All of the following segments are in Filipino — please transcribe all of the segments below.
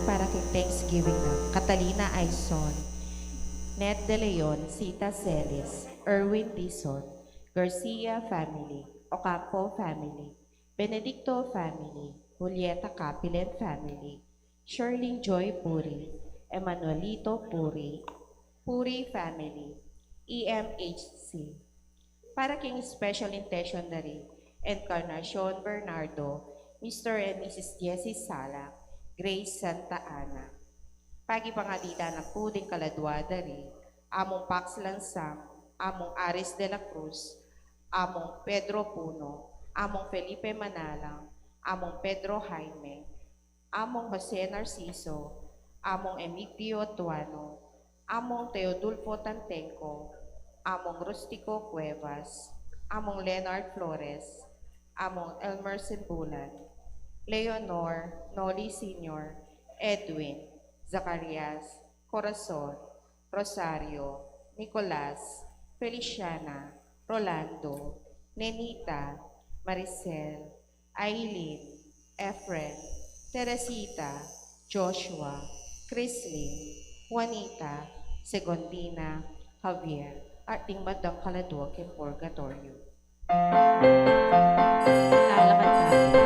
para kay Thanksgiving na. Catalina Aizon, Ned De Leon, Sita Celis, Erwin Dizon, Garcia family, Ocampo family, Benedicto family, Julieta Capilen family, Shirley Joy Puri, Emanuelito Puri, Puri family, EMHC. Para king special intentionary, Encarnacion Bernardo, Mr. and Mrs. Jessie Sala, Grace Santa Ana. Pagi pangalita na puding kaladwadari, among Pax Lansang, among Aris de la Cruz, among Pedro Puno, among Felipe Manalang, among Pedro Jaime, among Jose Narciso, among Emigdio Tuano, among Teodulfo Tantenco, among Rustico Cuevas, among Leonard Flores, among Elmer Simbulan, Leonor, Noli Sr., Edwin, Zacarias, Corazon, Rosario, Nicolas, Feliciana, Rolando, Nenita, Maricel, Aileen, Efren, Teresita, Joshua, Crislin, Juanita, Segondina, Javier, ating bandang kaladwag in Purgatorio. Lalaman tayo.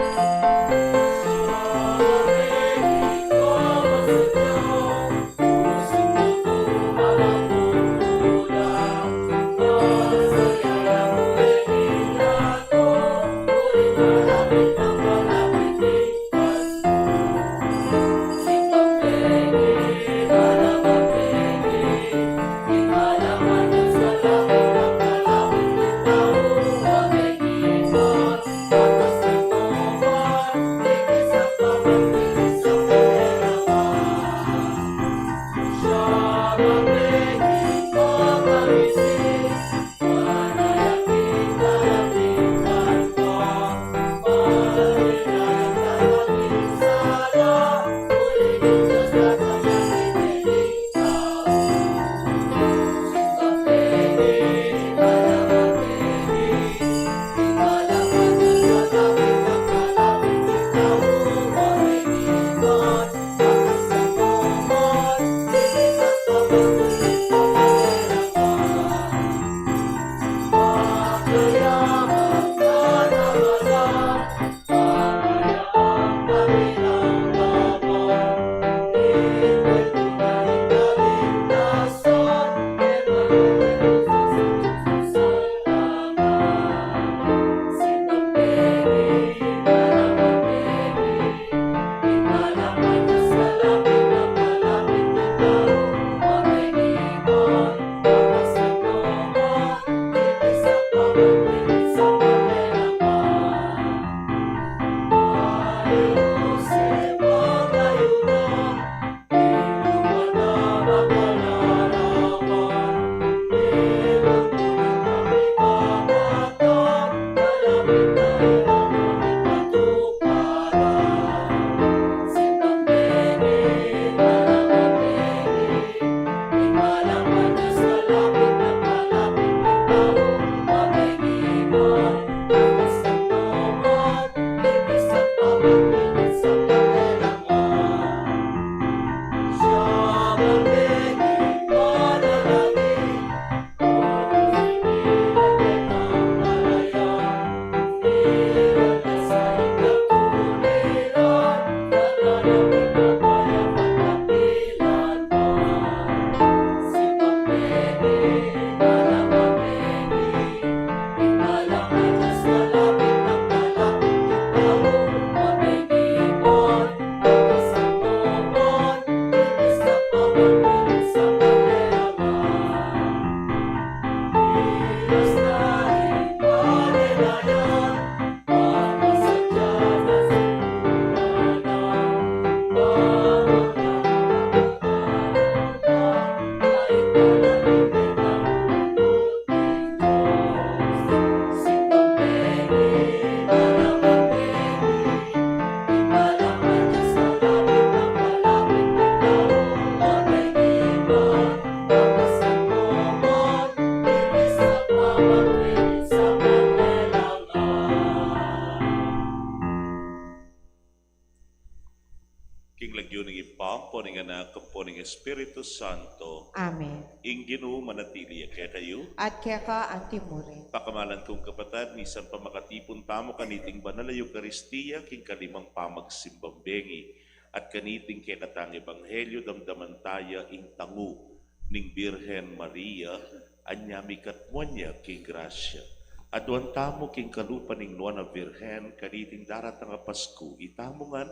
ning Anak, ken ning Espiritu Santo, Amen. ing Ginoo manatili kaya kayo. At kaya ka ang timurin. Pakamalan kong kapatad, nisan pa makatipon tamo kaniting banal na Eukaristiya, king kalimang pamagsimbambengi, at kaniting kay katang Ebanghelyo damdaman taya ing tangu, ning Birhen Maria, anyami katmonya king grasya. Aduan tamo king kalupa ning Nuana Birhen, kaniting daratang nga Pasko, itamongan,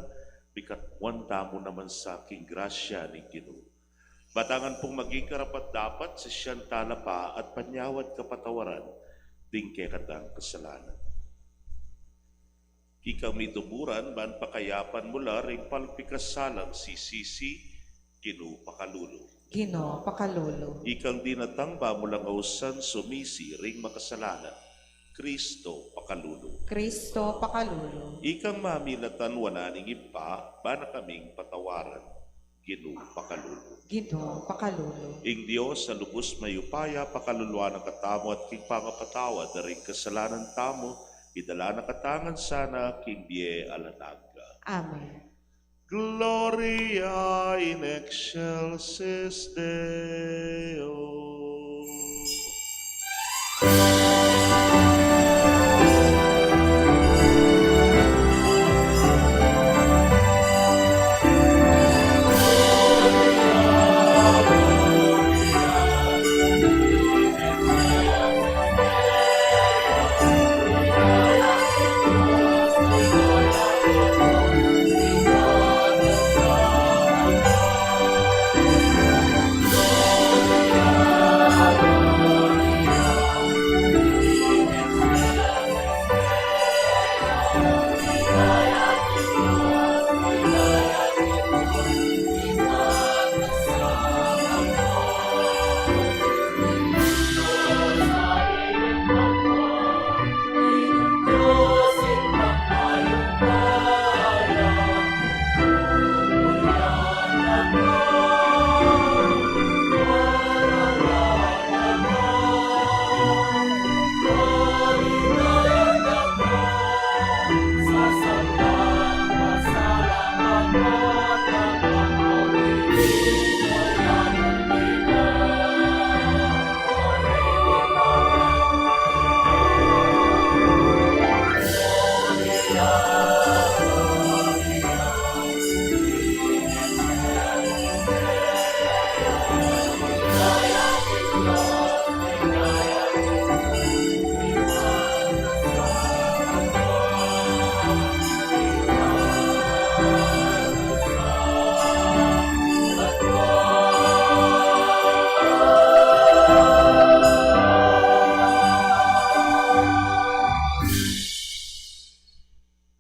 bikatmuan tamo naman sa king grasya ning Ginoo. Batangan pong maging karapat dapat sa siyang talapa at panyawat kapatawaran, ding katang kasalanan. Ikaw mituburan, man pakayapan mula ring palpikasalang sisisi, Ginoo pakalulo. Ginoo, pakalolo. Ikang dinatangba mula ngausan sumisi ring makasalanan, Kristo pakalulo. Kristo, pakalolo. Ikang mamilatan wananing ipa, bana kaming patawaran, Ginoo pakalulo. Ginoo, pakalolo. Ing Dios sa lubos mayupaya, pakaluluan ng katamo at king pangapatawad na ring kasalanan tamo, idala na katangan sana king biye alanaga. Amen. Gloria in excelsis Deo.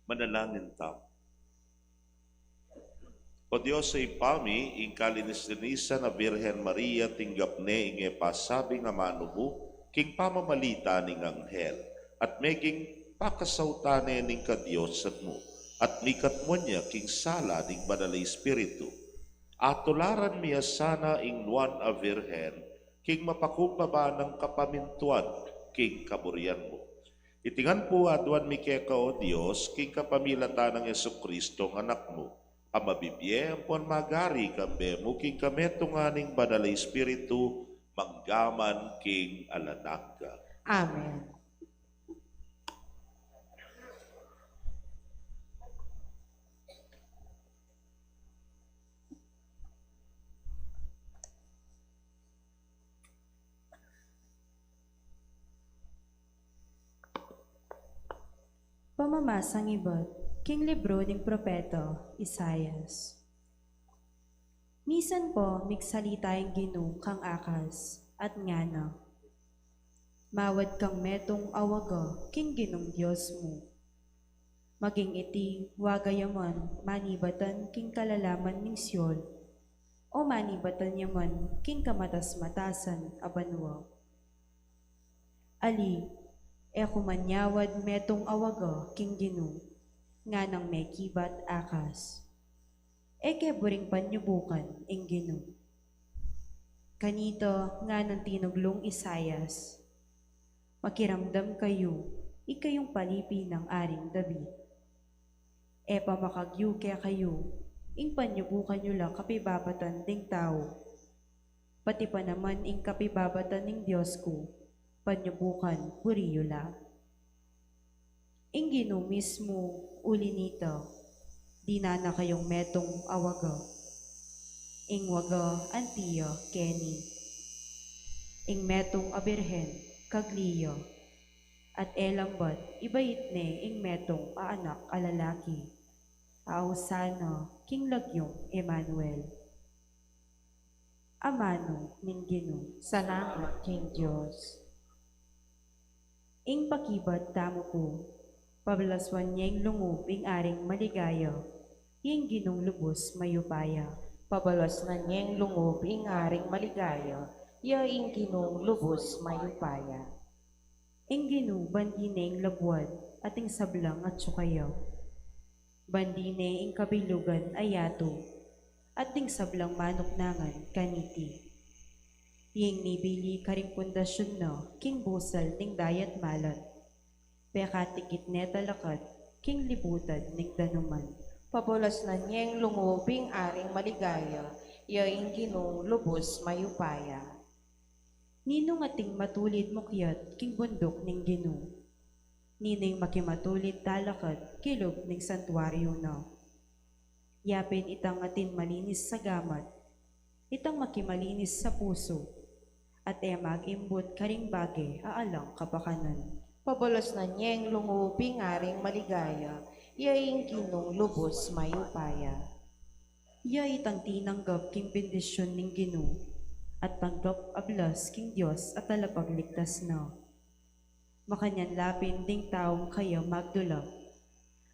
Manalangin tamo. O Diyos sa ipami, ing kalinis-linisan na Birhen Maria, tinggap ne ing pasabi nga manubo, king pamamalita ning anghel, at meging pakasautane ning kadiyosat mo, at mikat mo niya king sala ning banalay espiritu. At tularan miya sana ing nuan a Virhen, king mapakumbaba ng kapamintuan, king kaburian mo. Itingan po aduan mi keka o Diyos, king kapamilata ng Jesucristo ng anak mo, ang mabibye ang puan magari kambe mo, king kametunganing banalay espiritu, manggaman king alanaga. Amen. Pamamasang ibot, king libro ng propeta Isayas. Misan po migsalita ang Ginoo kang akas at ngana. Mawad kang metong awaga king Ginong Diyos mo. Maging iti wagayaman manibatan king kalalaman ning Siyon, o manibatan yaman king kamatas-matasan abanwa. Ali, kumanyawad metong awaga king Ginoo, nga nang may kibat akas. Buring panyubukan ing Ginoo. Kanito nga nang tinuglong Isayas, makiramdam kayo, ikayong palipi ng aring David. Pamakagyu kaya kayo, ing panyubukan nyo lang kapibabatan ding tao. Pati pa naman ing kapibabatan ng Diyos ko, panyubukan puriyo lang. Ing Ginoo mismo uli nito, di na kayong metong awaga. Ing waga antiya Kenny. Ing metong abirhen kagliyo. At elambat ibayit ne ing metong aanak alalaki. Aosana king lagyong Emmanuel. Amano ning Ginoo. Salamat king Diyos. Ing pakibat tamo ko, pabalaswan niya ing lungob ing aring maligaya, ing Ginong lubos mayupaya. Pabalos na niyang lungob ing aring maligaya, yaing Ginong lubos mayupaya. Ing Ginoo bandine ing labwad at ing sablang at sukayaw. Bandine ing kabilugan ayato, at ing sablang manuknangan kaniti. Ying nibili karing pundasyon na king busal ning dayat malat. Pekatikit neta lakat king libutad ning danuman. Pabalos na niyang lungob ing aring maligaya, yaing Ginong lubos mayupaya. Ninong ating matulid mukyat king bundok ning Ginoo. Nining makimatulid talakad kilog ning santuaryo na. Yapin itang atin malinis sa gamat, itang makimalinis sa puso, at mag-imbot karing bagay aalang kapakanan. Pabalos na niyang lungob ing aring maligaya, yaing Ginong lubos mayupaya. Ya itang tinanggap king bendisyon ning Ginoo, at tanggap ablas king Diyos at talapagligtas na. Makanyan lapin ding taong kayo magdulap.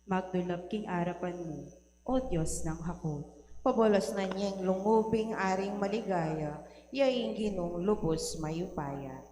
Magdulap king arapan mo, o Diyos ng hako. Pabalos na niyang lungob ing aring maligaya, yaing Ginong lubos mayupaya.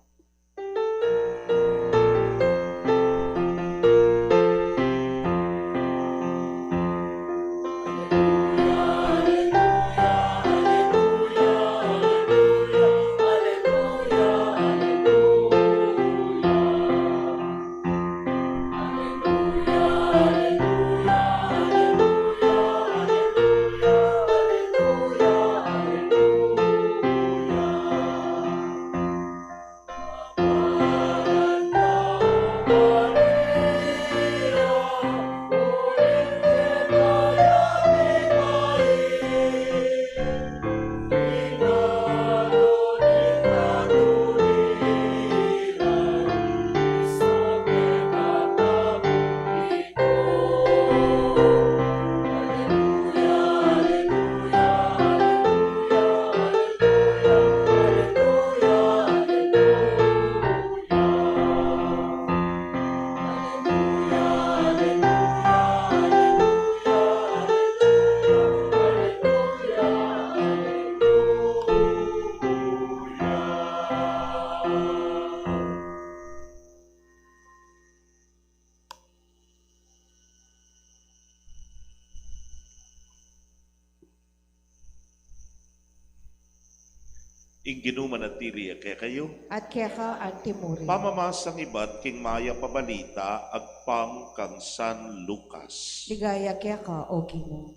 Ing ginumanatili kaya kayo, At kaya ka ang timuri. pamamasang ibat king maya pabalita agpang kang San Lucas. Ligaya kaya ka, o Ginoo.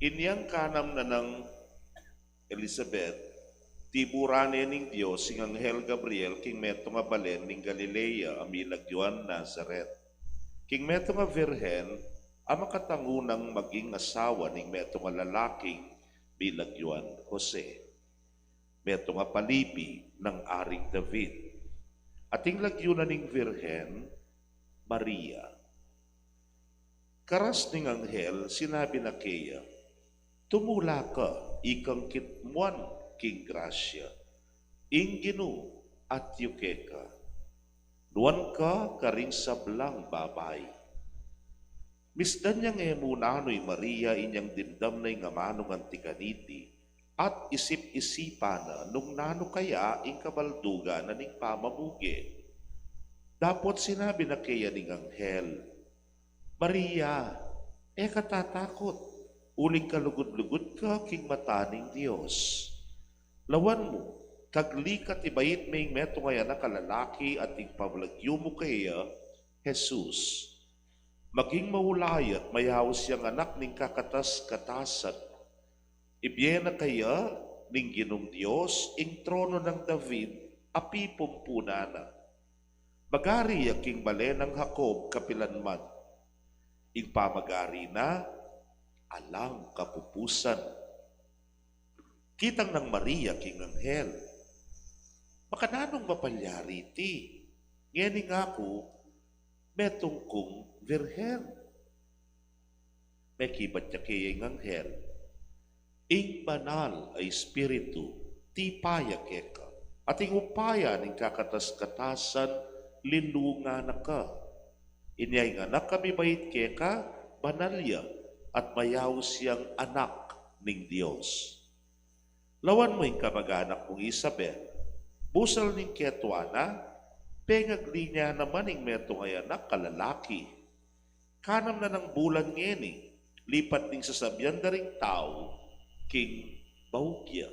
Inyang kanam na ng Elizabeth, tiburane ning Diyos sing Anghel Gabriel king meto nga balen ning Galilea amilag Juan Nazaret. King meto nga virhen, ang makatangunang maging asawa ning meto nga lalaking bilag Juan Jose. Meto nga palipi ng Aring David. Ating lagyunan ning virhen, Maria. Karas ning Anghel, sinabi na kaya, tumula ka, ikang kitmuan king grasya, ing Ginoo at yuke ka. Nuan ka karing sablang babay. Misdan niyang emunano'y Maria inyang dindam na'y nga manong antikaniti, At isip-isipa na nung nano kaya ing kabalduga na ning pamamugi. Dapot sinabi na kaya ning anghel, Maria, katatakot, uling kalugod-lugod ka king mataning Diyos. Lawan mo, kaglikat ibayit may meto ngayon na kalalaki at ipabagyo mo kaya, Jesus. Maging maulayat, mayaw siyang anak ning kakatas-katasan. Ibiyena kaya ning Ginong Diyos, ing trono ng David, api pumpunana. Magari king bale ng Jacob kapilanman. Ing pamagari na, alang kapupusan. Kitang ng Maria king anghel, makananong mapalyari ti, ngeni nga ko, metong kong virhen. May kibat niya kayang anghel, ing banal ay espiritu, ti paya keka, at ing upaya ning kakatas-katasan, linunga na ka. Inyay nga na kami bait keka, banalya, at mayaw siyang anak ning Diyos. Lawan mo yung kamag-anak mong Isabel, busal ning Ketuana, pengagli niya naman ing meto ngay anak kalalaki. Kanam na ng bulan ngeni, lipat ning sasabyan na ring tao, king Baugya.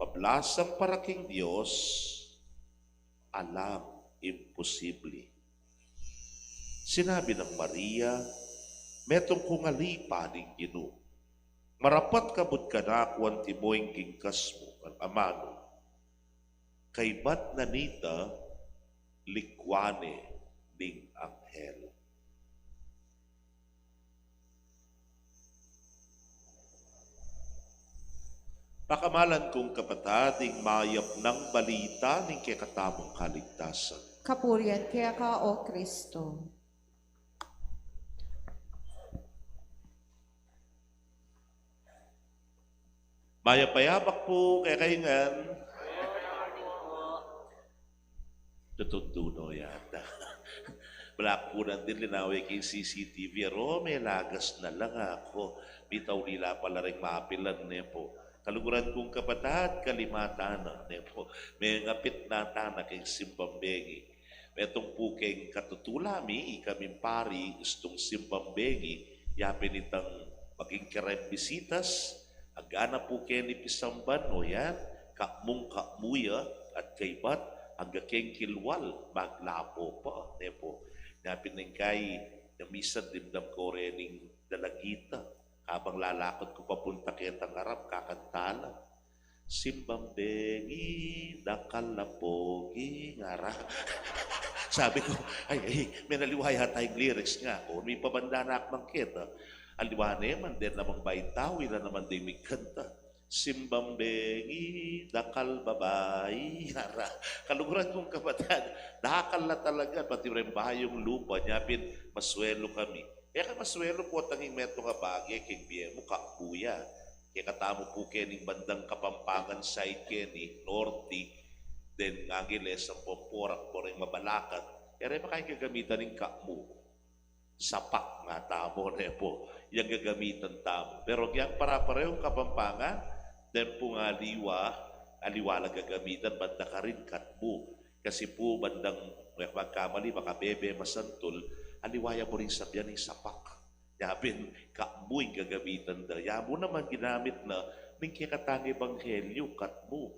Pablasang para king Diyos, alam imposible. Sinabi ng Maria, metong kungalipa ning Ginoo. Marapat kabut ka na kuwan timoing kingkas mo, ang amano. Kay bat nanita, likwane ning anghel. Pakamalan kong kapatating mayap ng balita ning kekatamong kaligtasan. Kapurian kaya ka, O Kristo. Mayapayabak po kay kaingan. Tutunduno yata. Wala po din linawi kay CCTV. Aro, may lagas na lang ako. Bitaw nila pala rin mapilan niya po. Kaluguran kong kapatid, kalimatan na niya po. May ngapit na tanak kay Simbambengi. Metong po kay katutulami, ikaming pari, gustong Simbambengi, yapin itang maging karem bisitas, agana po kay ni Pisamban, o yan, kakmong kakmuya, at kaybat, hanggang kay kilwal, maglapo pa, niya po. Yapin ng kay, namisan dimdam ko rin dalagita, habang lalakot ko papunta kitang harap, kakantala. Simbambengi, nakalapogi, ngara. Sabi ko, ay, may naliwaya tayong lyrics nga. O, may pabanda na akmang kita. Aliwa naman, din namang baitaw, ila naman din may kanta. Simbambengi, dakal babae, ngara. Kaluguran kong kapatid, dakal na talaga, pati rin bayong lupa, nyapin, maswelo kami. Kaya maswelo po tanging meto nga bagay, king biyemo, kakbuya. Kaya katamo po kening bandang Kapampangan side keni, Norte, then Angeles, ang Pomporak, po rin Mabalakat. Kaya rin makayang gagamitan ng kakmu. Sapak nga tamo rin po, yung gagamitan tamo. Pero kaya para-parehong Kapampangan, then po nga aliwala gagamitan, banda ka rin katmu. Kasi po bandang magkamali, makabebe, masantol, aliwaya mo rin sabyan ng sapak. Yabin, kakmu'y gagamitan da. Yamo naman ginamit na ng kikatangi ebanghelyo, katmu.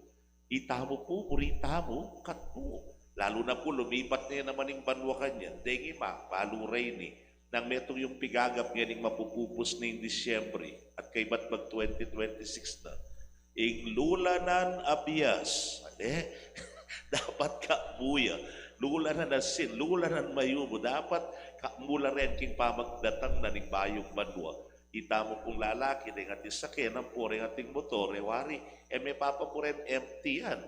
Itamo po, uritamo, katmu. Lalo na po, lumipat niya naman ng banwa kanya. Dengi ma, paluray ni. Nang metong yung pigagap niya ng mapupupos na yung Disyembre. At kay ba't mag 2026 na. Ing lulanan abiyas. Dapat kakmuya. Lulanan na sin, lulanan mayubo. Dapat mula rin king pamagdatang na ning bayong banwa. Itamo pong lalaki, ning ating sakyanan po rin ating motor, wari, may papa po rin empty yan.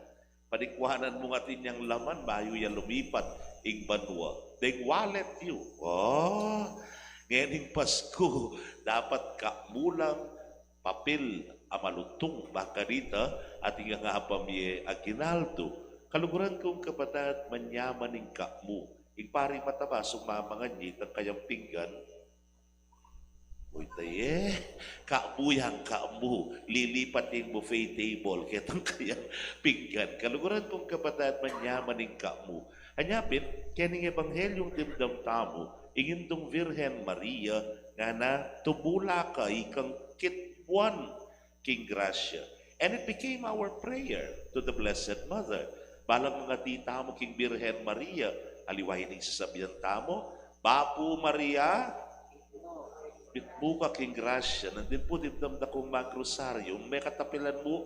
Panikwanan mo ating yung laman, bayo yan lumipat, ing banwa. Ding wallet you. Oh, ngayon Pasko, dapat kamulang papel amalutong bakarita at nga nga pamye aginaldo. Kaluguran kong kapatid, manyaman ning kakmu. Ing paring mataba, sumamangan niya, ang kayang pinggan, Uy, tayo kaabuyang kaamu, lilipat yung buffet table, ketang kaya pinggan. Kaluguran kong kapatid, manyaman ng kaamu. Hanyapin, kening ebanghelyong dimdam tamo, ingin tong Virhen Maria, nga na tubula ka ikang kitbuan king grasya. And it became our prayer to the Blessed Mother. Balang mga tita mo king Virhen Maria, aliwain ng sasabihan tamo, Bapu Maria, bitbuka king grasya, nandin po dimdamda kong magrosaryo, may katapilan mo,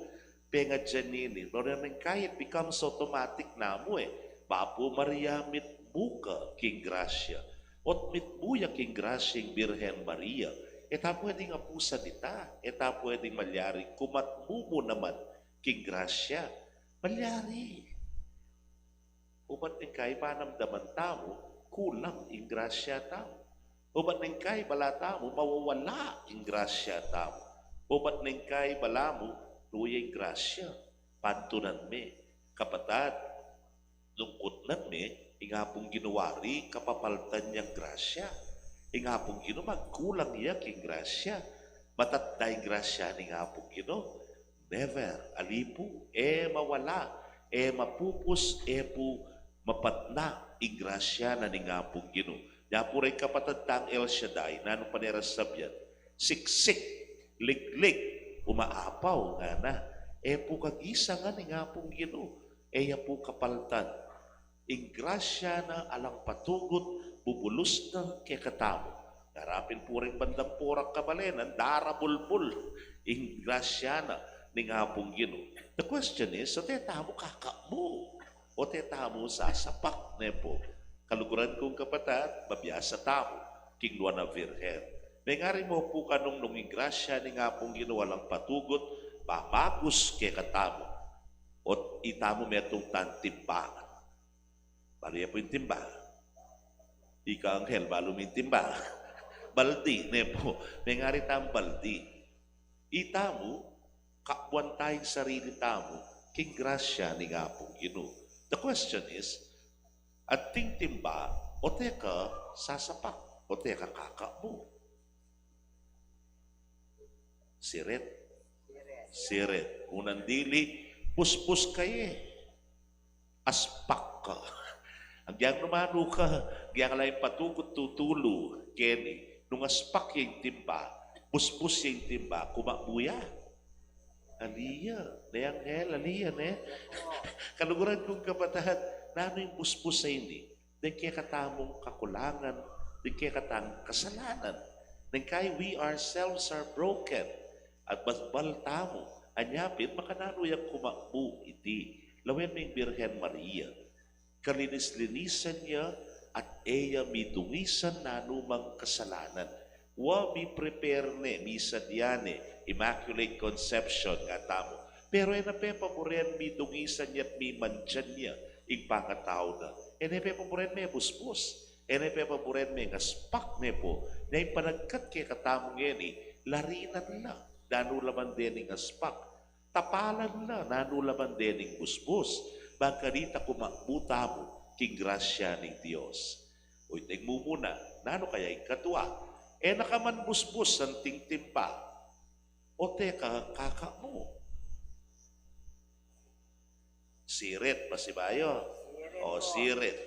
penga janini, no naman kahit becomes automatic na mo Bapu Maria mitbuka king grasya, ot mitbuya king grasya yung Birhen Maria, eta pwedeng apusa dita, eta pwedeng malyari, kumatmumo naman king grasya, malyari. Upat ng kay panamdaman tamo, kulang ing grasya tamo. Ubat ng kay balata mo, mawawala ang grasya tamo. Ubat ng kay bala mo, tuyay grasya. Pantunan me, kapatad, lungkot na me, ingapong ginuwari, kapapaltan niyang grasya. Ingapong gino, magkulang niya king grasya. Matatay grasya ni ngapong gino. Never, alipo, mawala, mapupus, po, mapatna, igrasya na ni ngapong gino. Yapuray kapatid tang El Shaddai, nanong paneras sabyan, siksik, liglig, umaapaw nga na, po kagisa nga ni nga pong gino, po kapaltan, ingrasya na alang patugot, bubulus na kay katamo. Narapin po rin bandang porang kabalenan, darabulbul, ingrasya na ni nga pong gino. The question is, so tetamo kakamo, o tetamo sasapak na po. Kaluguran kong kapatid, mabiyasa tamo, king Luana Virgen. Nangari mo po kanong nung ingrasya ni nga pong ginawalang patugot, pamagus kay katamo, o itamo metong tantimbangan. Bariya po yung timba. Ika anghel, balo mo yung timba. Baldi, nepo. Nangari tam baldi. Itamo, kakbuan tayong sarili tamo, king grasya ni nga pong gino. The question is, at timba, o teka sasapak, o teka kaka mo. Siret. Siret. Unang dili, puspus kaye. Aspak ka. Ang giyang numano ka, giyang lang patugot tutulo, keni, nung aspak yung timba, puspus yung timba, kumakbuya. Aliyah, Leanghel, aliyah, Kaluguran kong kapatid, nano yung puspus sa ini, din kaya katamong kakulangan, din kaya katamong kasalanan, din kaya we ourselves are broken, at basbal tamo, anyapit, makanano yung kumakbu iti, lawen mo yung Birhen Maria, kalinis-linisan niya, at eya midungisan na anumang kasalanan, wa mi prepare ne, misa diane, Immaculate Conception nga tamo, pero enape paboren midungisan niya at mi mansyan niya, ipangataw na. Enepe paboren me buspos. Enepe paboren me ngaspak ne po. Na ipanagkat kay katamong yun larinan na. Nanulaman din ng aspak. Tapalan na. Nanulaman din ng buspos. Bangkanita kumakbuta mo king grasya ng Diyos. Uy, tingmo muna. Nano kaya ikatwa? Nakaman buspos ang tingtimpa. O teka, kaka mo. Sirit, masibayo? O sirit.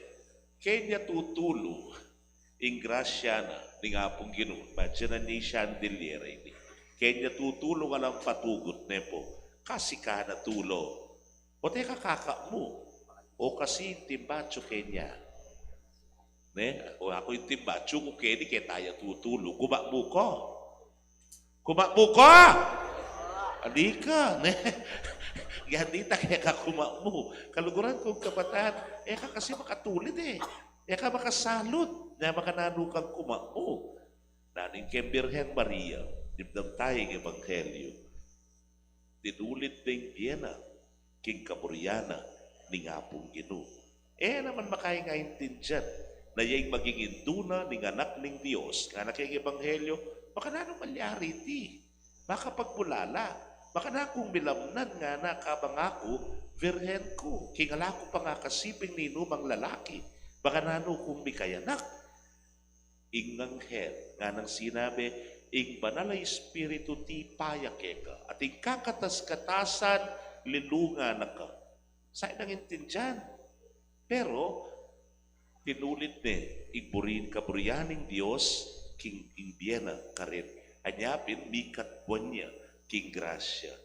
Kaya tutulo, ingrasya na, ni nga pong ginun, badya na ni chandelier ini. Kaya tutulo nga lang patugot na po, kasi ka na tulo. O teka kaka mo, o kasi timbacho kanya. Ne? O ako yung timbacho ko kaya kaya tayo tutulo, kumakbo ko. Kumakbo ko! Adi ka, ne? Hindi ta kaya ka kumakbo. Kaluguran kong kapatid, ka kasi makatulid ka makasalot, na makanano kang kumakbo. Naning kay Birhen Maria, dibdam tayong ebanghelyo. Tinulit ng Diana, king Kaburiana, ni nga pong Ginoo. Naman makaingaintindihan, na yung maging induna ng anak ng Diyos, nga anak yung ebanghelyo, makanano malyari ti, makapagpulala. Baka na akong milamnan nga na kabangako, virhen ko, kingala ko pa nga kasiping ninumang lalaki, baka nano kong mikayanak. Inganghel, nga nang sinabi, ing banal a Espiritu ti payake ka, at ing kakatas-katasan lilunga na ka. Saan ang intindihan? Pero, tinulit ni, igburin kaburiyaning Diyos, king imbiena ka rin. Anyapin, mikat buwan niya, king grasya.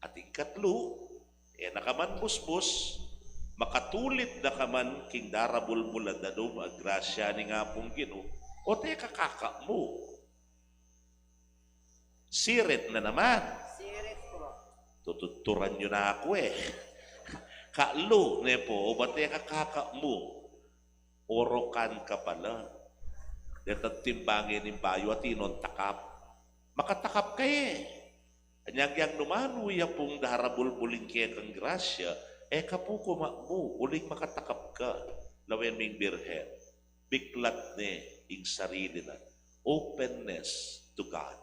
At ikatlo, nakaman busbus, makatulit na kaman king darabul mula dadum ang grasya ni nga pong Ginoo, o teka kaka mo. Sirit na naman. Sirit po. Tututuran nyo na ako Kaalo, nepo, o ba teka kaka mo? Orokan ka pala. Dito timbangin ng bayo at inon takap. Makatakap kayo Anyag numanuya pong darabul-buling kaya kang grasya, kapuko mo, uling makatakap ka, lawen ming birhen. Biklat ni ing sarili na. Openness to God.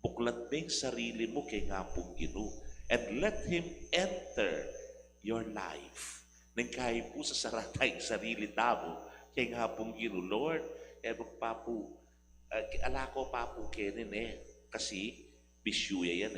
Buklat ming sarili mo kay nga pong Ginoo. And let Him enter your life. Nang kaya po sa saratay sarili tamo, kay nga pong Ginoo, Lord, magpapu, alako papu kenin kasi, bisyuya yan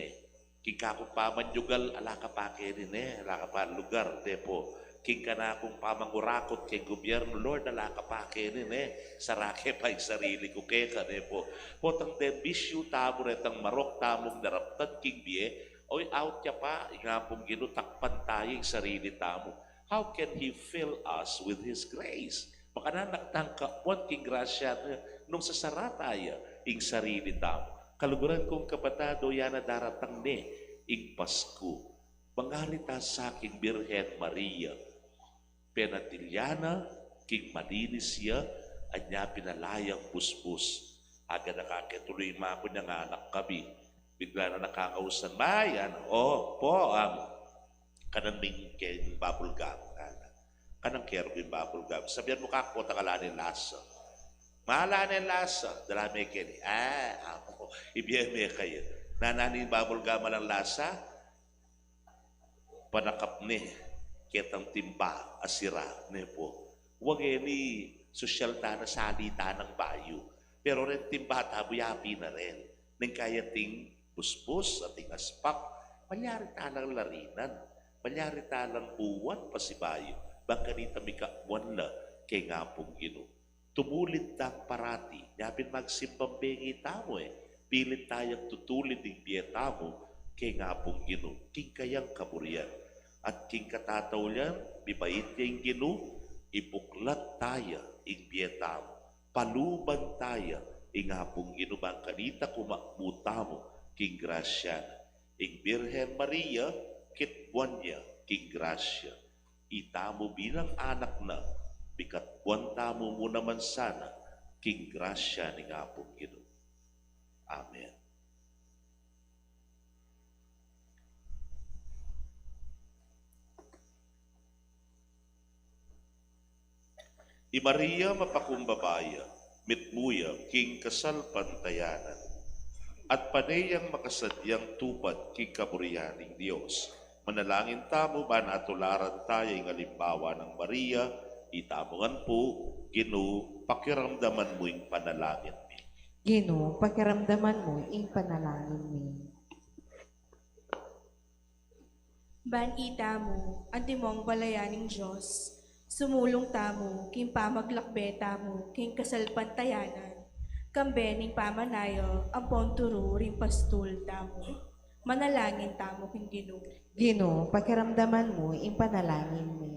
Kika kong pamanyugal, alaka pa kenin alaka pa lugar, depo. King ka na akong pamangurakot kay gobyerno, Lord, alaka pa kenin sarake pa yung sarili ko kaya ka, depo. Potang den, bisyu tamo retang marok tamong daraptan king biye, oy out niya pa, nga pong ginutakpan tayo yung sarili tamo. How can He fill us with His grace? Makananak tangkapuan king grasya nung sasarataya ing sarili tamo. Kaluguran kong kapatado, yan na daratang ni, ing Pasko. Mangarita sa aking Birhen Maria, penatilyana, king malinis siya, anya pinalayang buspus. Aga nakakituloy mako niya nga anak kami. Bigla na nakakausan, bayan, kanang mingkin bubble gum. Kanang kerwin bubble gum. Sabihan mo kako, takalanin lasa. Mahalanin lasa, dalami kini. Ako, ibiyeme kayo. Nananin bubble gum lang lasa, panakap ni, kitang timba, asira, po. Huwag ni sosyal ta na salita ng bayo. Pero rin timba, tabuyapi na rin. Nang kaya ting puspos at ting aspak, palyari talang larinan, palyari talang buwan pasibayo, baka nita mikabuan la kay nga pong Ginoo. Tumulit tang parati, yapin magsimbambingi tamo pilit tayong tutulid ng biyeta mo kay nga pong Ginoo, king kayang kaburian. At king katataw yan, bibait yung Ginoo, ipuklat tayo ing biyeta mo, paluban tayo ing nga pong Ginoo, bang kanita kumakmuta mo, king grasya. Ing Birhen Maria, kitbuan niya, king grasya. Itamo bilang anak na, bikatbuan tamo mo naman sana, king grasya ni nga pong Ginoo. Amen. I Maria mapakumbabaya, mitmuya, king kasal pantayanan, at panayang makasadyang tupad king kaburiyaning Diyos. Manalangin tamo ba natularan tayo ng alimbawa ng Maria, itamongan po, Ginoo, pakiramdaman mo yung panalangin mi. Ginoo, pakiramdaman mo ing panalangin mi. Banita mo, antimong balayaning Diyos, sumulong tamo, king pamaglakbe tamo, king kasalpantayanan, kambening pamanayo, ang ponturo ring pastul tamo. Manalangin tamo king Ginoo. Ginoo, pakiramdaman mo ing panalangin mi.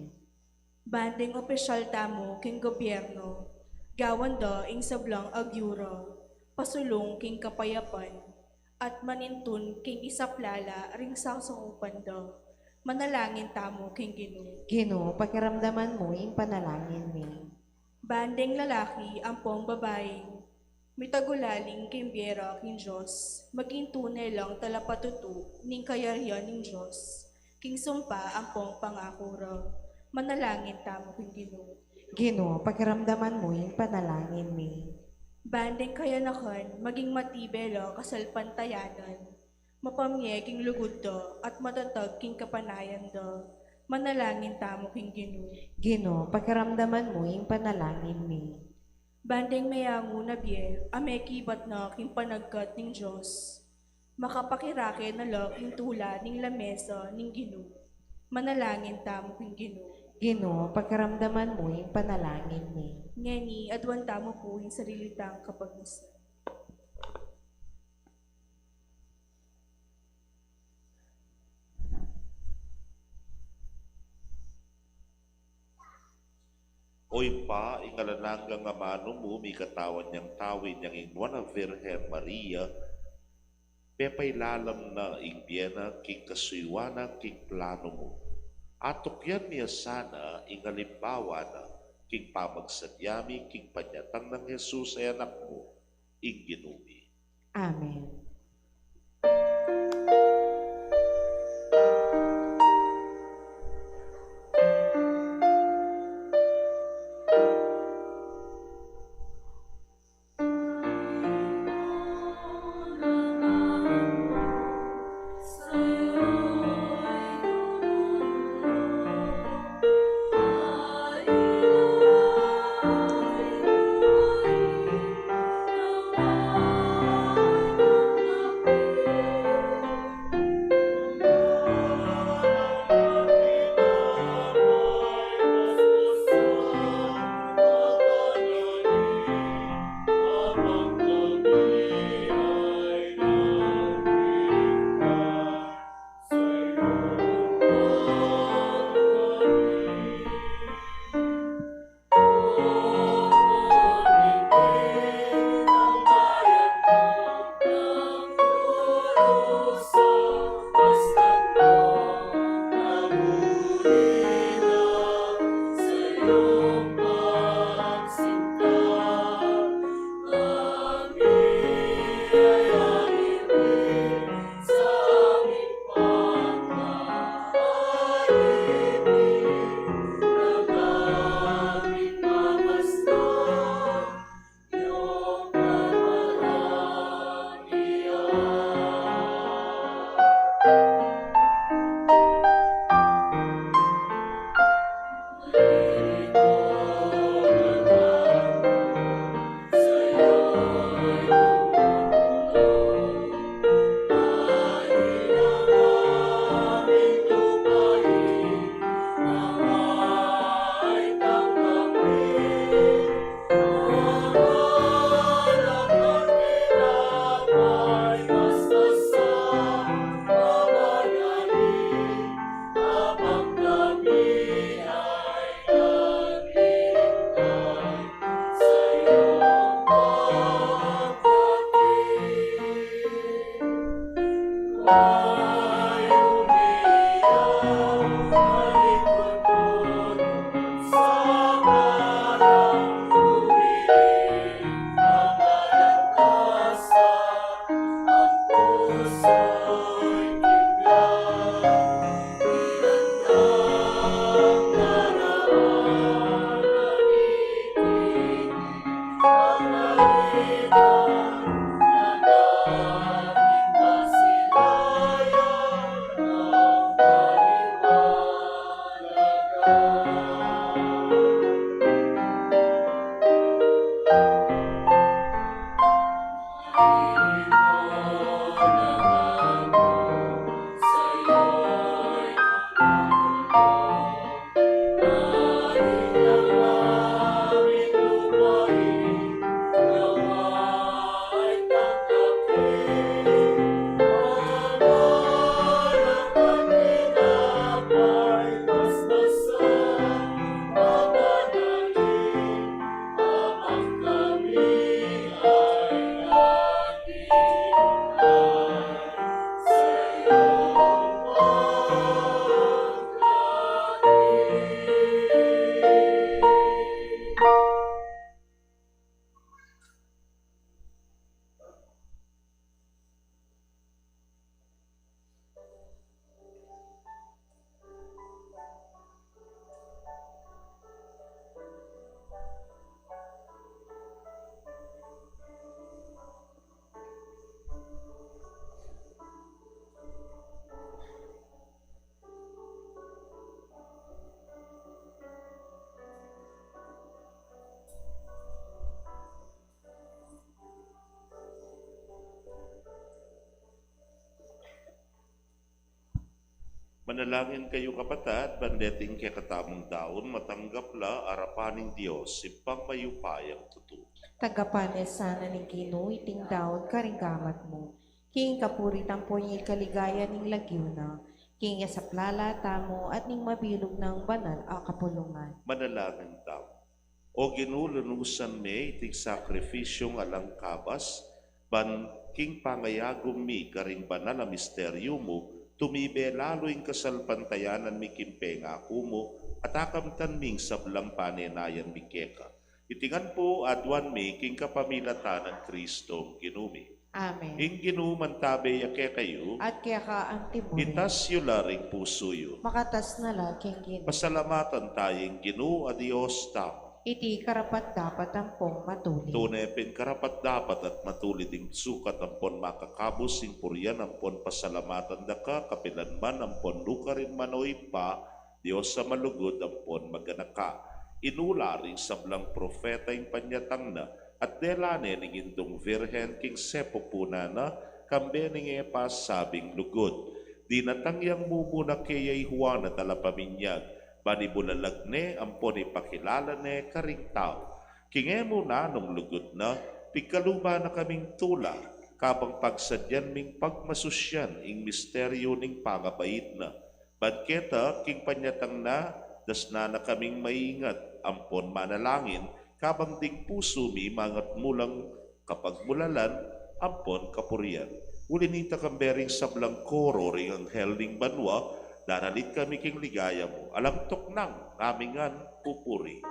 Banding opisyal tamo king gobyerno, gawan do ing sablang agyuro, pasulong king kapayapan, at manintun king isaplala ring sasangupan do. Manalangin tamo king Ginoo. Ginoo, pakiramdaman mo ing panalangin mi. Banding lalaki ampong babaeng, mitagulaling king biyera king Diyos, maging tunay lang talapatutu ning kayarihan ning Diyos, king sumpa ampong pangakuro. Manalangin tamo king Ginoo. Ginoo, pakiramdaman mo ing panalangin mi. Banding kayanakan, maging matibelo kasalpantayanan, mapamye king lugod do, at matatag king kapanayan do. Manalangin tamo king Ginoo. Ginoo, pakiramdaman mo ing panalangin mi. Bandeng mayango na biel, ame kibat na king panagkat ning Diyos. Makapakirake na lo king tula ning lamesa ning Ginoo. Manalangin tamo king Ginoo. Ginoo, pagkaramdaman mo yung panalangin ni. Ngeni, adwan tamo po yung sarilitang kapagmusan. Oy pa, ingalananggang nga mano mo, may katawan niyang tawin niyang ingwan na Virgen Maria, pepay lalam na ing biyena king kasuywana king plano mo. Atok yan niya sana ingalimbawa na king pamagsadyami king panyatang ng Jesus ay anak mo, ing Ginoo. Amen. Manalangin kayo kapatad, bandeting kay katamong daon, matanggapla arapaning Diyos, ipang mayupayang tuto. Tagapanes sana ni Ginoo iting daod karinggamat mo. King kapuritan po niya kaligaya ning lagyo na. King sa plalata mo at ning mabilog ng banal a kapulungan. Manalangin daw. O ginulunusan me iting sakrifisyong alang kabas, ban king pangayagom mi karing banal a misteryo mo, tumibe lalo'ing kasalpantayanan mi kimpenga kumo, at akamtan ming sablang panenayan mi keka. Itingan po adwan mi king kapamilatan ng Kristo ginumi. Amen. Ing ginuman tabe yake kayo, At kaya ka ang tiburin. itas yu laring puso yu. Makatas na la king Ginoo. Pasalamatan tayong Ginoo a Dios tamo. Iti karapat dapat ang pong matuli. Tunay karapat dapat at matulid ing sukat ampon makakabos ing puryan ampon pasalamatan daka kapilanman ampon lukarin manoy pa Dios sa malugod ampon maganaka. Inula ring sablang propeta ing panyatang na at delane ning indong virhen king sepupuna na kambe ning epas sabing lugod. Di natangyang mumuna kayay Juan at alapaminyag, banibulalag ne ampon ipakilala ne karing tao. Kingemo na nung lugod na, pigkaluba na kaming tula, kabang pagsadyan ming pagmasusyan ing misteryo ning pangabait na. Badketa king panyatang na, dasna na kaming maingat, ampon manalangin, kabang ding puso mi mangat mulang kapag mulalan, ampon kapurian. Ulinita kambering sablang koro ring anghel ning banwa, daralit kami king ligaya mo, alam toknang namingan pupuri.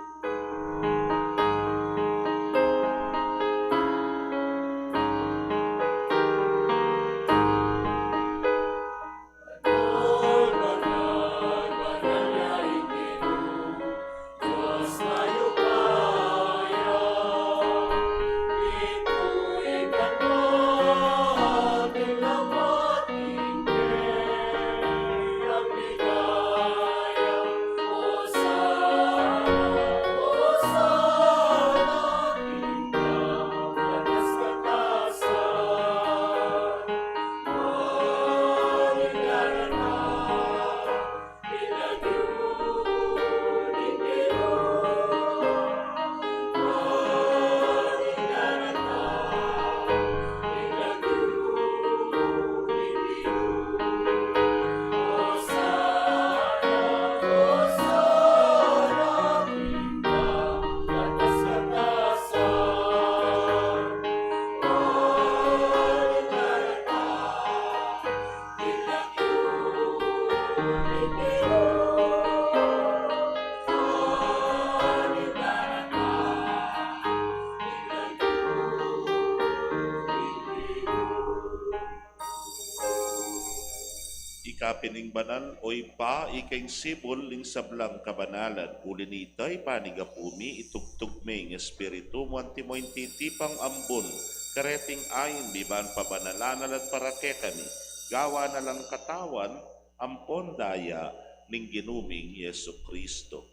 Ikapining banal oy pa ikaing sibol ling sablang kabanalan. Ulinitay panigapumi itugtog may ng espiritu mo antimoy titipang ambon. Kareting ayin biban pabanalanan at parake kami. Gawa na lang katawan ampon daya ning ginuming Yesu Kristo.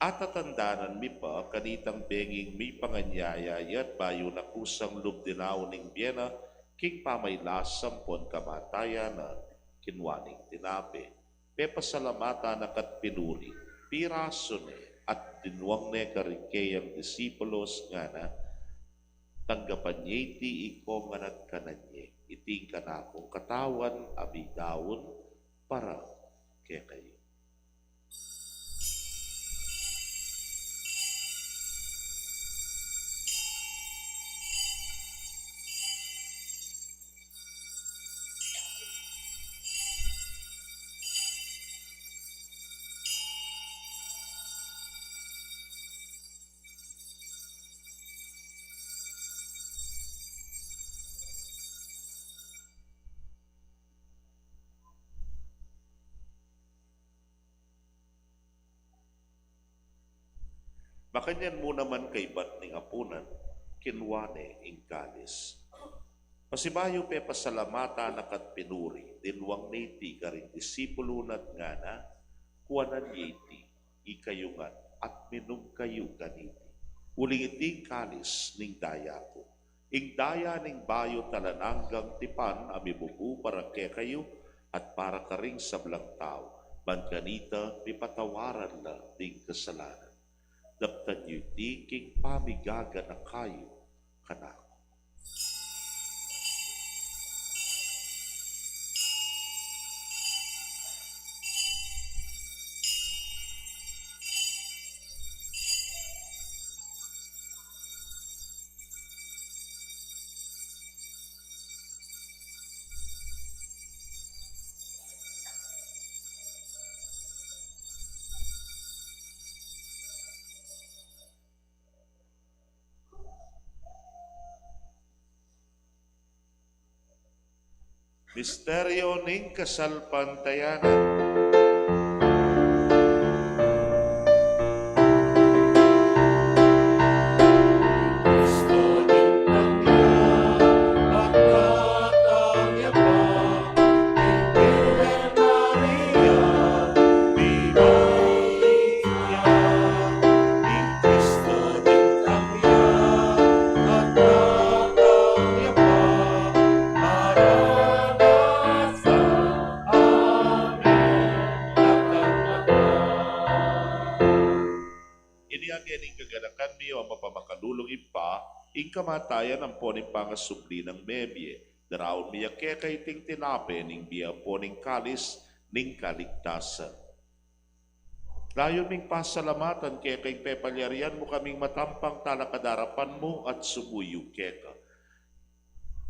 At tatandanan mi pa kanitang benging mi panganyaya at bayo na kusang lubdinaw ning biyena king pamaylas sampon kamatayan na kinwaning tinape. Pepasalamata na kat pinuri, piraso ne at dinwang ne karikeyang disipulos nga na tanggapan niya iti iko nga nagkananye. Iting kanakong katawan abidawon para kay kayo. Makanyan mo naman kay bat ning apunan, kinwane ing kalis. Pasibayo pe pasalamata nakat pinuri, dinwang niti karing disipulo nat nga na, kuwanan yiti, ikayungan, at minum kayo ganiti. Uling iti kalis ning daya ko. Ing daya ning bayo talananggang tipan, amibubu para ke kayo, at para ka ring sablang tao, ban kanita pipatawaran la ding kasalanan. Daptan yu di king pamigaga na kayo kanako. Misteryo ning kasalpantayanan. Iniagyaning kaganakan niyo ang mapamakadulong ipa, ing kamatayan ang poning pangasubli ng mebye, daraon miya kekay ting tinape ning biya poning kalis ning kaligtasan. Layon ming pasalamatan kekay pepalyarian mo kaming matampang talakadarapan mo at sumuyo keka.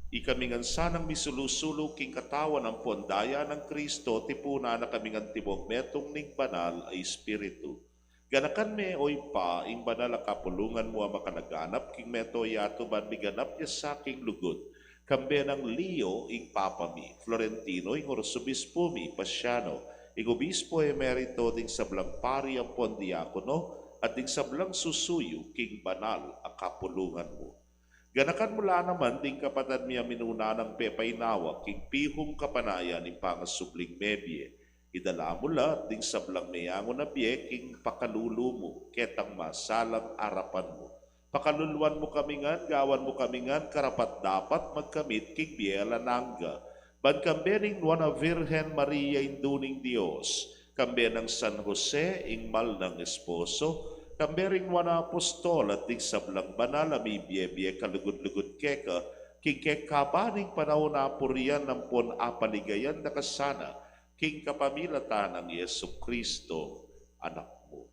Ikaming sanang misulusulo king katawan ang pondaya ng Kristo tipuna na kaming antibong metong ning banal ay Espiritu. Ganakan me oy pa, ing banal a kapulungan mo ang makanaganap, king meto yato ban miganap ya sa king lugot, kambe ng Leo ing papami, Florentino ing Orzobispo mi, Pasiano, ing Obispo Emerito ding sablang pari ang pondiakono, at ding sablang susuyo king banal a kapulungan mo. Ganakan mula naman ding kapatad miya minuna ng pepaynawa, king pihong kapanayan ing pangasubling mebye, idala mo la ding sablang mayango na biye king pakalulu mo, ketang masalang arapan mo. Pakaluluan mo kamingan, gawan mo kamingan, karapat dapat magkamit king biye alananga. Ban kambe ning Nuana Virgen Maria induning Dios, kambe ng San Jose ing mal ng esposo, kambe ring Nuana Apostol at ding sablang banal ami biye-biye kalugod-lugod keka, king kekabaning panahon na apurian ng pon apaligayan na kasana, king kapamilatan ng Yesu Kristo, anak mo.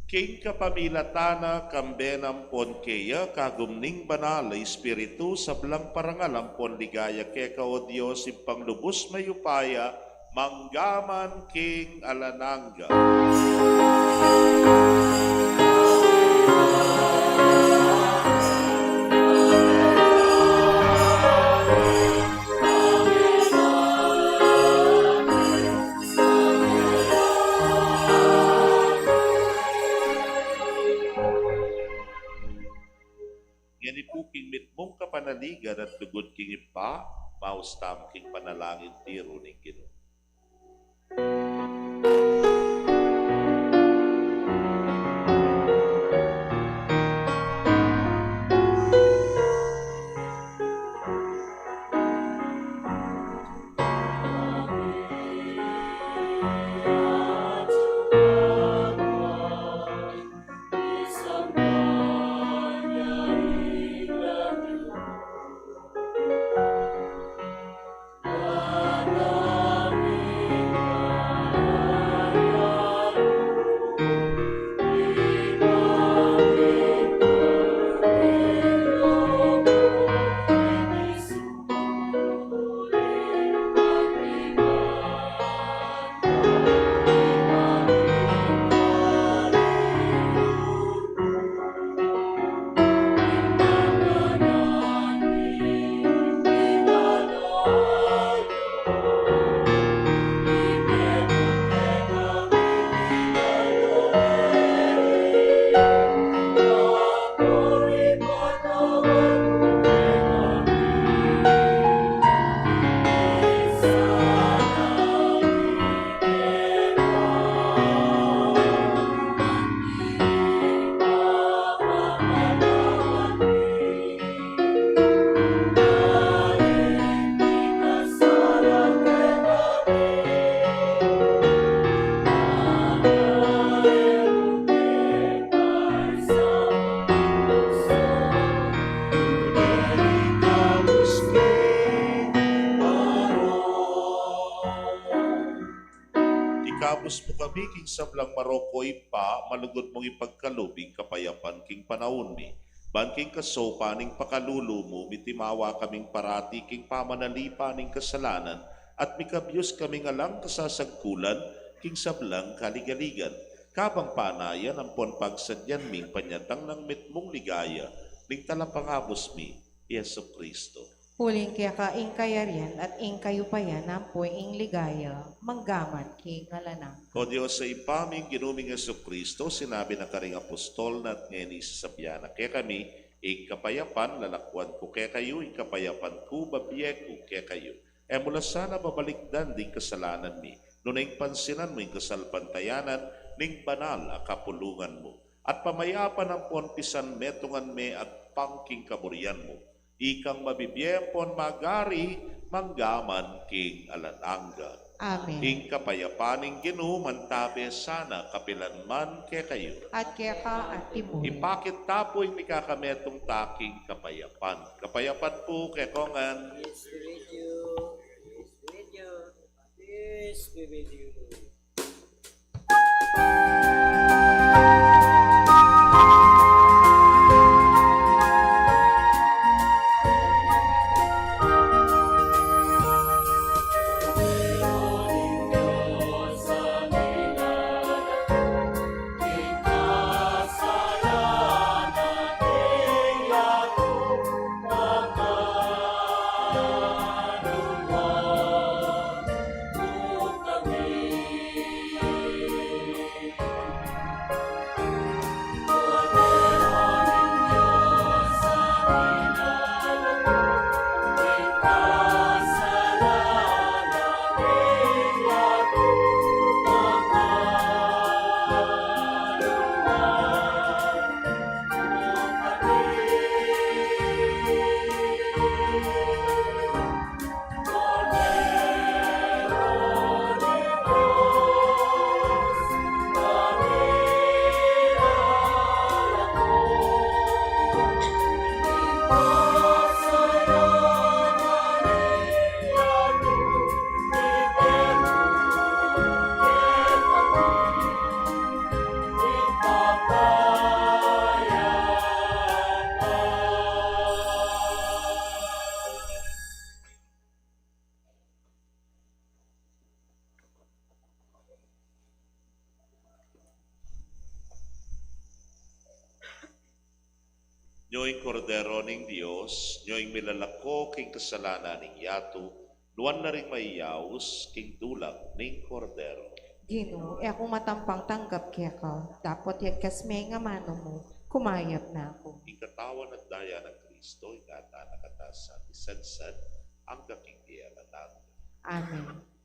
King kapamilatana kambenam pon keya kagumning banal Espiritu sablang parangalam pon ligaya keka o Diyos ipang lubos mayupaya manggaman king alananga. Yan po king mitmong kapanaligan at lugod king ipa, maustam king panalangin tiro ni Ginoo. pagpangabos mo kami, king sablang marokoy pa, malugod mong ipagkalubing kapayapan, king panahon mi. Ban king kasopa, ning pakalulu mo, mitimawa kaming parati, king pamanalipa, ning kasalanan, at mikabyos kaming alang kasasagkulan, king sablang kaligaligan. Kabang panayan, ampon pagsadyan ming panyatang ng mitmong ligaya, ning talapangabos mi, Yesu Kristo. Huling kaya ka ing kayarian at ing kayupayan nampoy ing ligaya, manggaman king ngalanang. O Diyos, sa ipaming ginuming Yesu Kristo, sinabi na karing apostol na at ngayon isasabihan na kaya kami, ikapayapan, lalakwan ko kaya kayo, ikapayapan ko, babiye ko kaya kayo. E mula sana babalikdan din kasalanan mi, nunay pansinan mo yung kasalpantayanan, ning banal a kapulungan mo. At pamayapan ang ponpisan metungan me at pangking kaburian mo. Ikang mabibiyempon magari, manggaman king alanangga. Amen. King kapayapaning ginuman tabi sana kapilanman ke kayo. At kaya ka at tibuhin. Ipakit tapoy ni kakametong taking kapayapan. Kapayapan po kay Kongan. Peace be with you. Peace be with you. Peace be with you. Nyo'y kordero ning Dios, nyo'y milalako king kasalanan ning yato, luwan na ring maiyaos king dulag ning kordero. Gino, e akong matampang tanggap kaya ka. Dapat yan kasme nga mano mo, kumayap na ako. Ing katawan at daya ng Kristo, ikata nakatas at isadsad, ang daking diyalanang. Amen.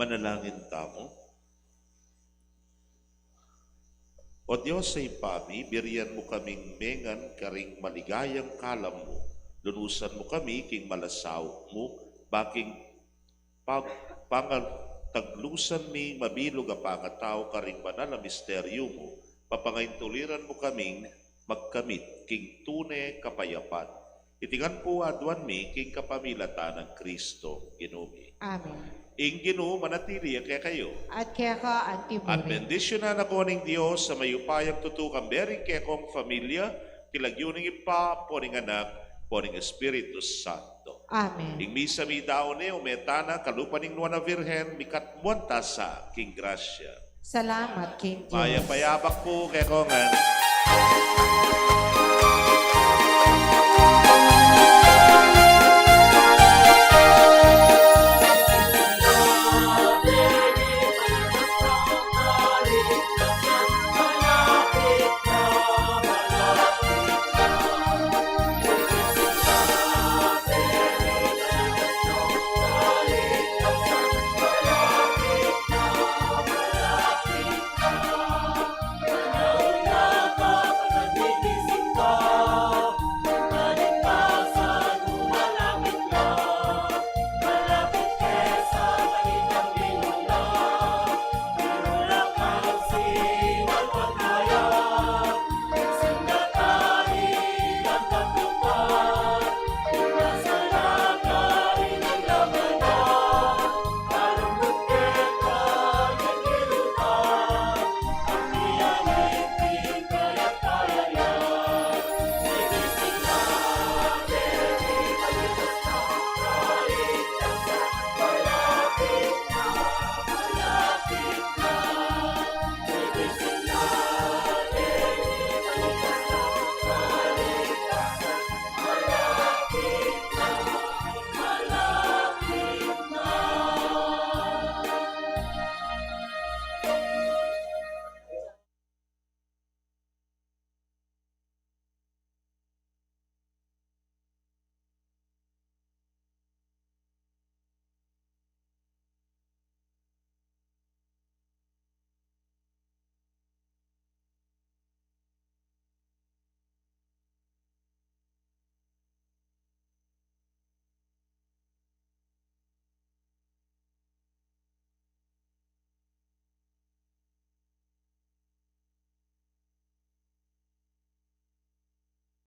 Manalangin tamo. O Diyos sa ipami, biriyan mo kaming mengan karing maligayang kalam mo. Lunusan mo kami king malasaw mo, baking pangal taglusan mi mabilog a pangatao karing banal na misteryo mo. Papangaintuliran mo kaming magkamit king tune kapayapan. Itingan po aduan mi king kapamilatan ng Kristo, Ginoo. Amen. Ing Ginoo manatili kaya kayo. At kaya ka, At Antiburi. bendisyonan ako ng Diyos sa mayupayang tutukang bering kaya kong familia, kilagyo ng ipa, po ng anak, po ng Espiritu Santo. Amen. Ing misa mi daone, umetana, kalupaning nuwa na virhen, mikatmuanta sa king grasya. Salamat, King Diyos. Maya payabak po kaya kongan.